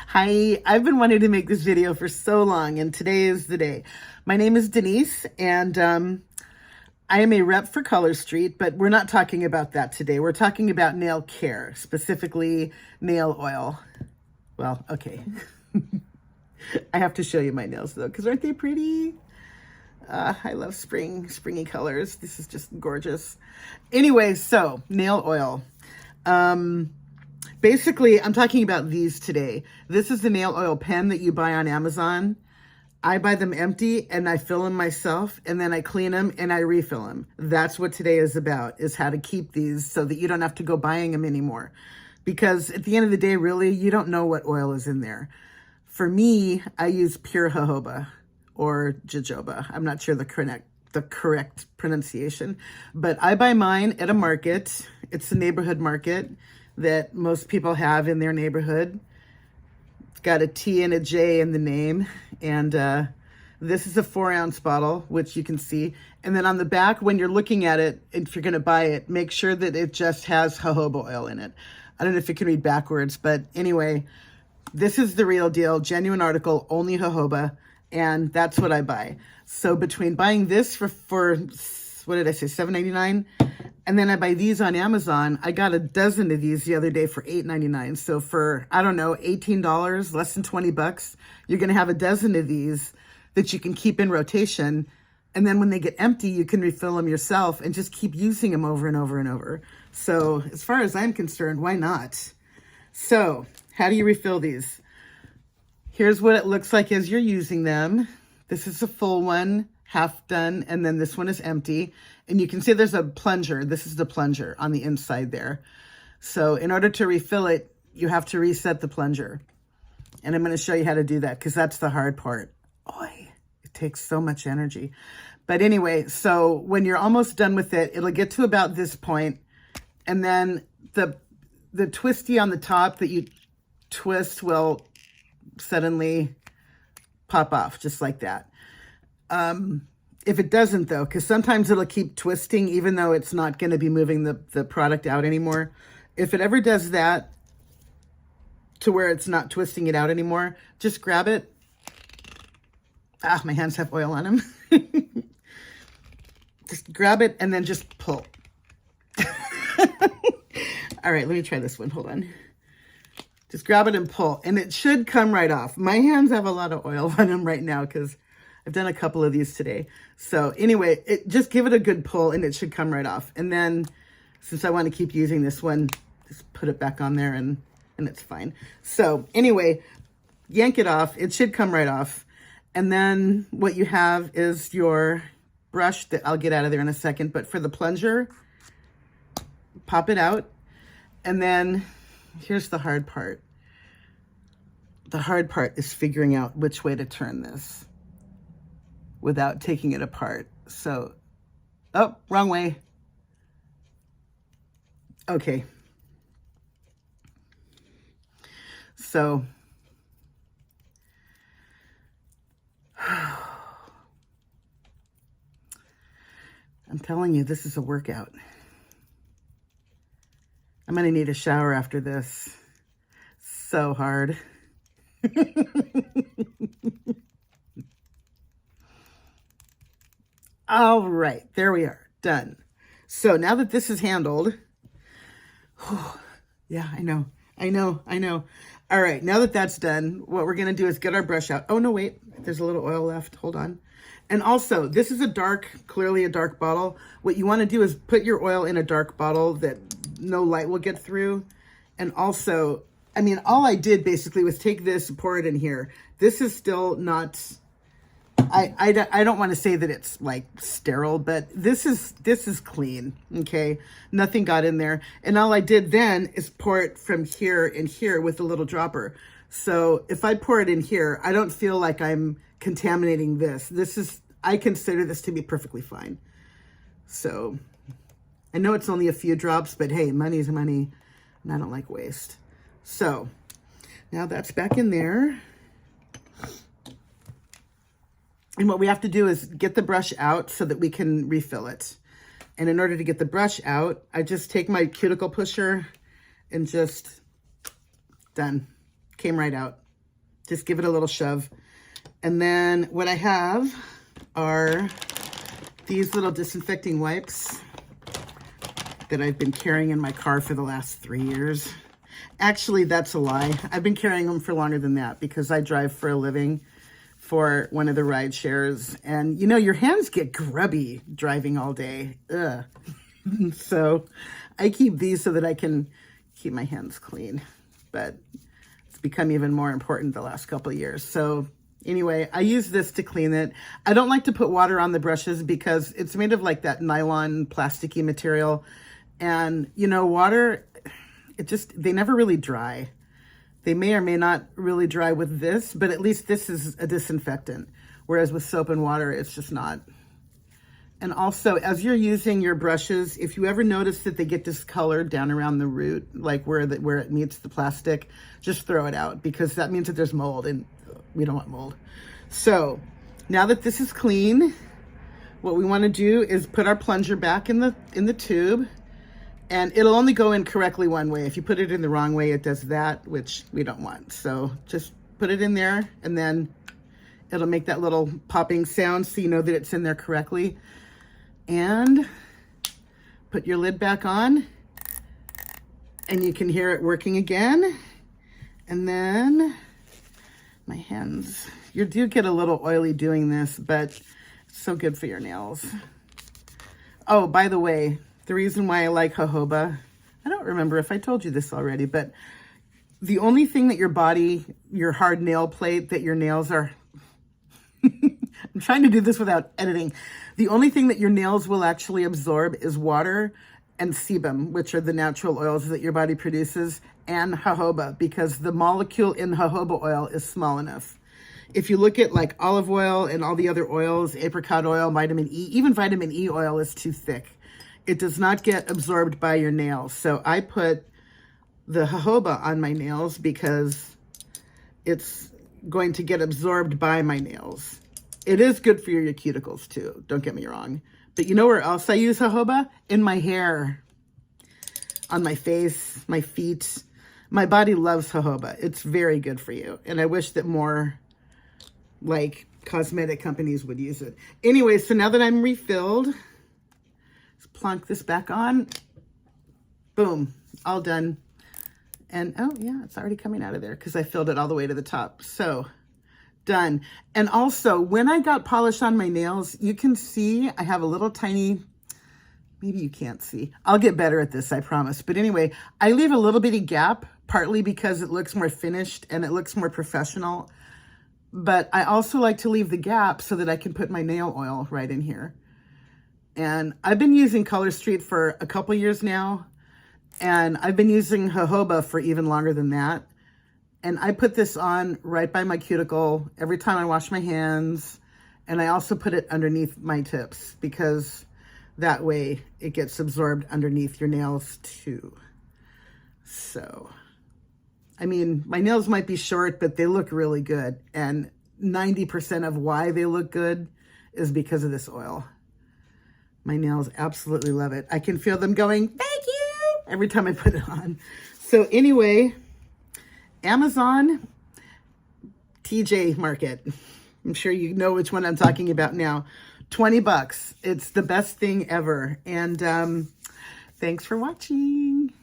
Hi, I've been wanting to make this video for so long, and today is the day. My name is Denise, and I am a rep for Color Street, but we're not talking about that today. We're talking about nail care, specifically nail oil. Well, okay. I have to show you my nails, though, because aren't they pretty? I love springy colors. This is just gorgeous. Anyway, so nail oil. Basically, I'm talking about these today. This is the nail oil pen that you buy on Amazon. I buy them empty and I fill them myself, and then I clean them and I refill them. That's what today is about, is how to keep these so that you don't have to go buying them anymore. Because at the end of the day, really, you don't know what oil is in there. For me, I use pure jojoba or jojoba. I'm not sure the correct pronunciation, but I buy mine at a market. It's a neighborhood market that most people have in their neighborhood. It's got a T and a J in the name. And this is a 4-ounce bottle, which you can see. And then on the back, when you're looking at it, if you're going to buy it, make sure that it just has jojoba oil in it. I don't know if you can read backwards, but anyway, this is the real deal, genuine article, only jojoba, and that's what I buy. So between buying this for what did I say, $7.99, and then I buy these on Amazon. I got a dozen of these the other day for $8.99. So for, I don't know, $18, less than 20 bucks, you're going to have a dozen of these that you can keep in rotation. And then when they get empty, you can refill them yourself and just keep using them over and over and over. So as far as I'm concerned, why not? So how do you refill these? Here's what it looks like as you're using them. This is a full one, half done, and then this one is empty. And you can see there's a plunger. This is the plunger on the inside there. So in order to refill it, you have to reset the plunger. And I'm going to show you how to do that because that's the hard part. Oy, it takes so much energy. But anyway, so when you're almost done with it, it'll get to about this point, and then the twisty on the top that you twist will suddenly pop off just like that. If it doesn't, though, because sometimes it'll keep twisting even though it's not going to be moving the product out anymore. If it ever does that to where it's not twisting it out anymore, just grab it. Ah, my hands have oil on them. Just grab it and then just pull. All right, let me try this one. Hold on. Just grab it and pull, and it should come right off. My hands have a lot of oil on them right now because I've done a couple of these today. So anyway, just give it a good pull and it should come right off. And then since I want to keep using this one, just put it back on there and it's fine. So anyway, yank it off. It should come right off. And then what you have is your brush that I'll get out of there in a second. But for the plunger, pop it out. And then here's the hard part. The hard part is figuring out which way to turn this without taking it apart. So, oh, wrong way. Okay. So, I'm telling you, this is a workout. I'm going to need a shower after this. So hard. All right, there we are, done. So now that this is handled, yeah, I know. All right, now that that's done, what we're gonna do is get our brush out. Oh no, wait, there's a little oil left, hold on. And also, this is clearly a dark bottle. What you wanna do is put your oil in a dark bottle that no light will get through. And also, I mean, all I did basically was take this, pour it in here. This is still not, I don't want to say that it's like sterile, but this is clean, okay? Nothing got in there. And all I did then is pour it from here and here with a little dropper. So if I pour it in here, I don't feel like I'm contaminating this. I consider this to be perfectly fine. So I know it's only a few drops, but hey, money's money, and I don't like waste. So now that's back in there. And what we have to do is get the brush out so that we can refill it. And in order to get the brush out, I just take my cuticle pusher and just done. Came right out. Just give it a little shove. And then what I have are these little disinfecting wipes that I've been carrying in my car for the last 3 years. Actually, that's a lie. I've been carrying them for longer than that because I drive for a living for one of the ride shares. And you know, your hands get grubby driving all day. Ugh. So I keep these so that I can keep my hands clean. But it's become even more important the last couple of years. So anyway, I use this to clean it. I don't like to put water on the brushes because it's made of like that nylon plasticky material. And you know, water, they never really dry. They may or may not really dry with this, but at least this is a disinfectant. Whereas with soap and water, it's just not. And also, as you're using your brushes, if you ever notice that they get discolored down around the root, like where it meets the plastic, just throw it out because that means that there's mold and we don't want mold. So now that this is clean, what we want to do is put our plunger back in the tube, and it'll only go in correctly one way. If you put it in the wrong way, it does that, which we don't want. So just put it in there, and then it'll make that little popping sound so you know that it's in there correctly. And put your lid back on, and you can hear it working again. And then my hands, you do get a little oily doing this, but it's so good for your nails. Oh, by the way, the reason why I like jojoba, I don't remember if I told you this already, but the only thing that your hard nail plate that your nails are, I'm trying to do this without editing. The only thing that your nails will actually absorb is water and sebum, which are the natural oils that your body produces, and jojoba, because the molecule in jojoba oil is small enough. If you look at like olive oil and all the other oils, apricot oil, vitamin E, even vitamin E oil is too thick. It does not get absorbed by your nails. So I put the jojoba on my nails because it's going to get absorbed by my nails. It is good for your cuticles too, don't get me wrong. But you know where else I use jojoba? In my hair, on my face, my feet. My body loves jojoba. It's very good for you. And I wish that more like cosmetic companies would use it. Anyway, so now that I'm refilled, let's plonk this back on. Boom, all done. And oh yeah, it's already coming out of there because I filled it all the way to the top. So done. And also, when I got polish on my nails, you can see I have a little tiny, maybe you can't see. I'll get better at this, I promise. But anyway, I leave a little bitty gap, partly because it looks more finished and it looks more professional. But I also like to leave the gap so that I can put my nail oil right in here. And I've been using Color Street for a couple years now. And I've been using jojoba for even longer than that. And I put this on right by my cuticle every time I wash my hands. And I also put it underneath my tips because that way it gets absorbed underneath your nails too. So, I mean, my nails might be short, but they look really good. And 90% of why they look good is because of this oil. My nails absolutely love it. I can feel them going, thank you, every time I put it on. So anyway, Amazon, TJ Market. I'm sure you know which one I'm talking about now. 20 bucks. It's the best thing ever. And thanks for watching.